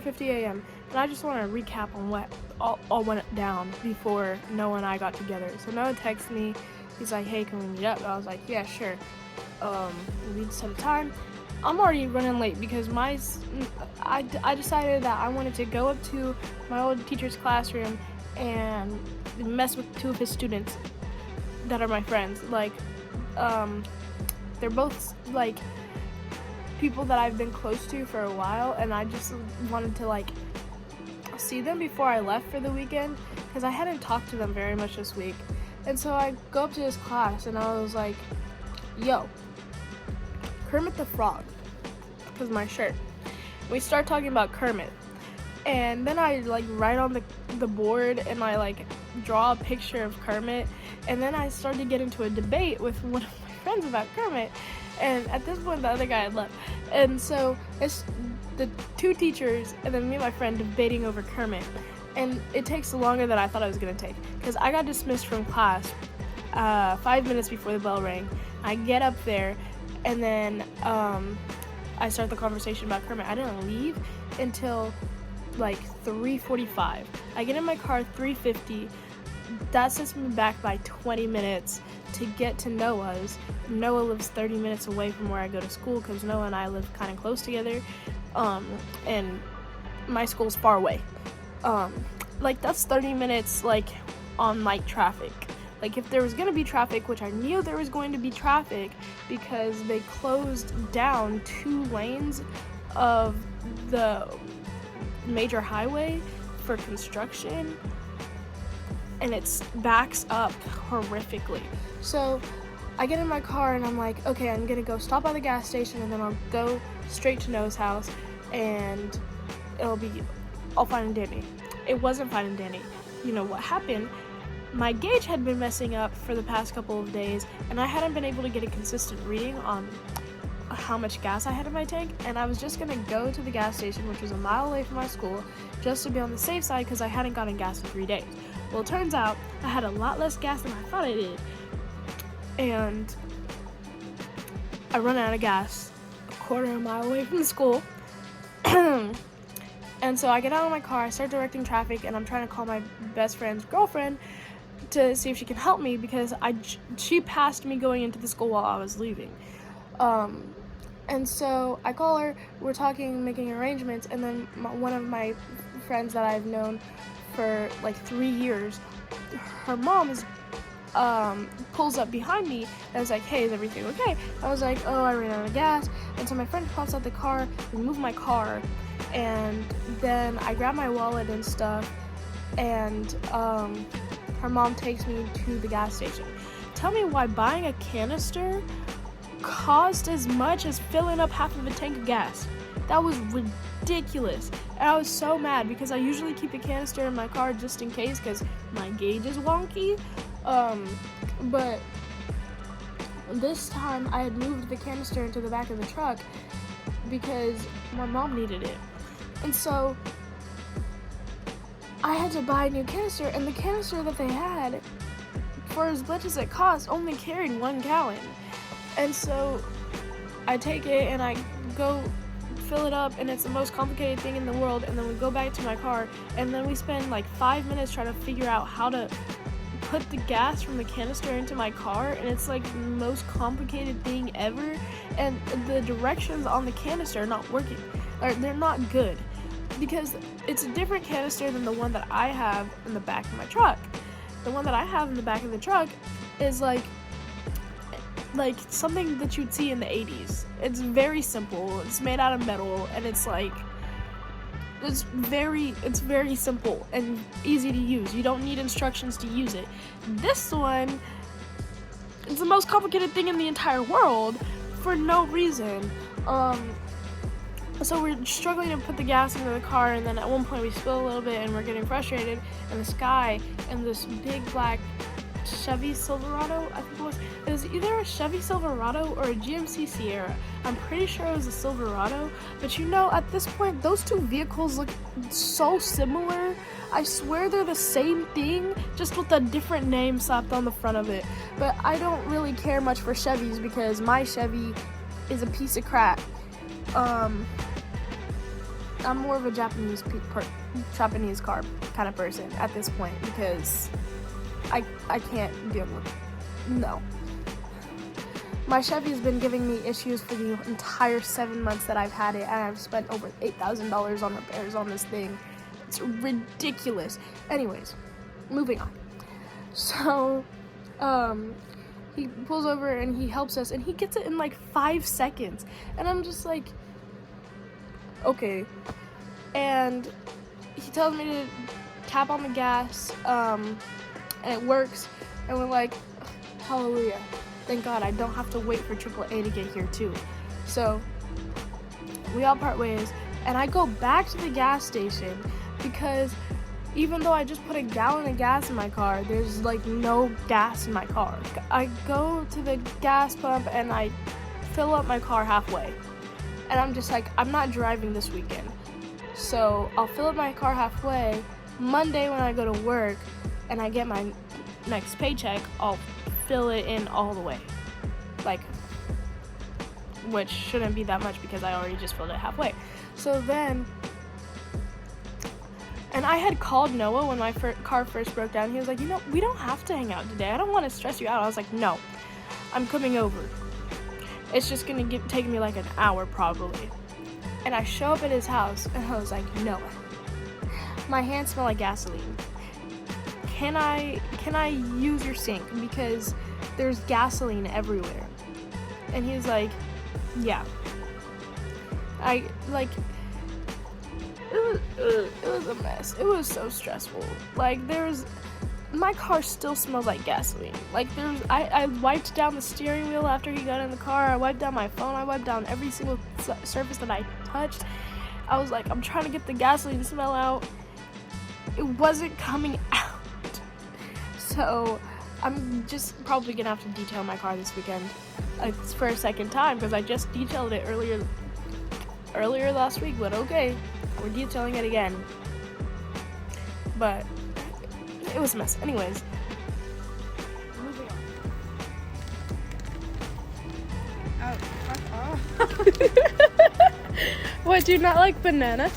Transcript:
4:50 a.m. and I just want to recap on what all went down before Noah and I got together. So Noah texted me. He's like, "Hey, can we meet up?" I was like, "Yeah, sure." We set a time. I'm already running late because I decided that I wanted to go up to my old teacher's classroom and mess with two of his students that are my friends. Like, they're both like people that I've been close to for a while, and I just wanted to like see them before I left for the weekend because I hadn't talked to them very much this week. And so I go up to his class and I was like, "Yo, Kermit the Frog," because my shirt. We start talking about Kermit, and then I like write on the board and I like draw a picture of Kermit, and then I started to get into a debate with one of my friends about Kermit, and at this point the other guy had left, and so it's the two teachers and then me and my friend debating over Kermit, and it takes longer than I thought it was gonna take because I got dismissed from class 5 minutes before the bell rang. I get up there and then I start the conversation about Kermit. I didn't leave until like 3:45. I get in my car 3:50. That sets me back by 20 minutes to get to Noah's. Noah lives 30 minutes away from where I go to school because Noah and I live kind of close together, and my school's far away. Like that's 30 minutes like on like traffic. Like if there was going to be traffic, which I knew there was going to be traffic because they closed down 2 lanes of the major highway for construction, and it backs up horrifically. So I get in my car and I'm like, okay, I'm gonna go stop by the gas station and then I'll go straight to Noah's house and it'll be all fine and dandy. It wasn't fine and dandy. You know what happened? My gauge had been messing up for the past couple of days and I hadn't been able to get a consistent reading on how much gas I had in my tank, and I was just gonna go to the gas station, which was a mile away from my school, just to be on the safe side because I hadn't gotten gas in 3 days. Well, it turns out I had a lot less gas than I thought I did, and I run out of gas a quarter of a mile away from the school. And so I get out of my car, I start directing traffic, and I'm trying to call my best friend's girlfriend to see if she can help me because she passed me going into the school while I was leaving. And so I call her, we're talking, making arrangements, and then one of my friends that I've known for like 3 years, her mom pulls up behind me and is like, "Hey, is everything okay?" I was like, "Oh, I ran out of gas." And so my friend pops out the car, we move my car, and then I grab my wallet and stuff, and her mom takes me to the gas station. Tell me why buying a canister cost as much as filling up half of a tank of gas. That was ridiculous. And I was so mad because I usually keep a canister in my car just in case because my gauge is wonky. But this time I had moved the canister into the back of the truck because my mom needed it. And so I had to buy a new canister, and the canister that they had, for as much as it cost, only carried 1 gallon. And so I take it and I go fill it up, and it's the most complicated thing in the world, and then we go back to my car, and then we spend like 5 minutes trying to figure out how to put the gas from the canister into my car, and it's like the most complicated thing ever, and the directions on the canister are not working, or they're not good, because it's a different canister than the one that I have in the back of my truck. The one that I have in the back of the truck is like something that you'd see in the 80s. It's very simple. It's made out of metal, and it's very simple and easy to use. You don't need instructions to use it. This one is the most complicated thing in the entire world for no reason. So we're struggling to put the gas into the car, and then at one point we spill a little bit and we're getting frustrated, and this guy in this big black Chevy Silverado, I think it was either a Chevy Silverado or a GMC Sierra. I'm pretty sure it was a Silverado, but you know, at this point, those two vehicles look so similar. I swear they're the same thing, just with a different name slapped on the front of it. But I don't really care much for Chevys because my Chevy is a piece of crap. I'm more of a Japanese car kind of person at this point because I can't deal with it. No. My Chevy's been giving me issues for the entire 7 months that I've had it, and I've spent over $8,000 on repairs on this thing. It's ridiculous. Anyways, moving on. So, he pulls over and he helps us, and he gets it in like 5 seconds. And I'm just like, okay. And he tells me to tap on the gas, and it works. And we're like, hallelujah. Thank God I don't have to wait for AAA to get here too. So we all part ways, and I go back to the gas station because even though I just put a gallon of gas in my car, there's like no gas in my car. I go to the gas pump and I fill up my car halfway. And I'm just like, I'm not driving this weekend. So I'll fill up my car halfway. Monday when I go to work and I get my next paycheck, I'll fill it in all the way, like, which shouldn't be that much because I already just filled it halfway. So then, and I had called Noah when my car first broke down. He was like, we don't have to hang out today. I don't want to stress you out. I was like, no, I'm coming over. It's just gonna take me like an hour probably. And I show up at his house and I was like, Noah, my hands smell like gasoline. Can I use your sink because there's gasoline everywhere? And he's like, yeah. It was a mess. It was so stressful. Like, my car still smells like gasoline. Like, I wiped down the steering wheel after he got in the car. I wiped down my phone. I wiped down every single surface that I touched. I was like, I'm trying to get the gasoline smell out. It wasn't coming out. So I'm just probably gonna have to detail my car this weekend. It's for a second time because I just detailed it earlier last week, but okay, we're detailing it again. But it was a mess. Anyways, moving on. Oh, fuck off. What, do you not like banana?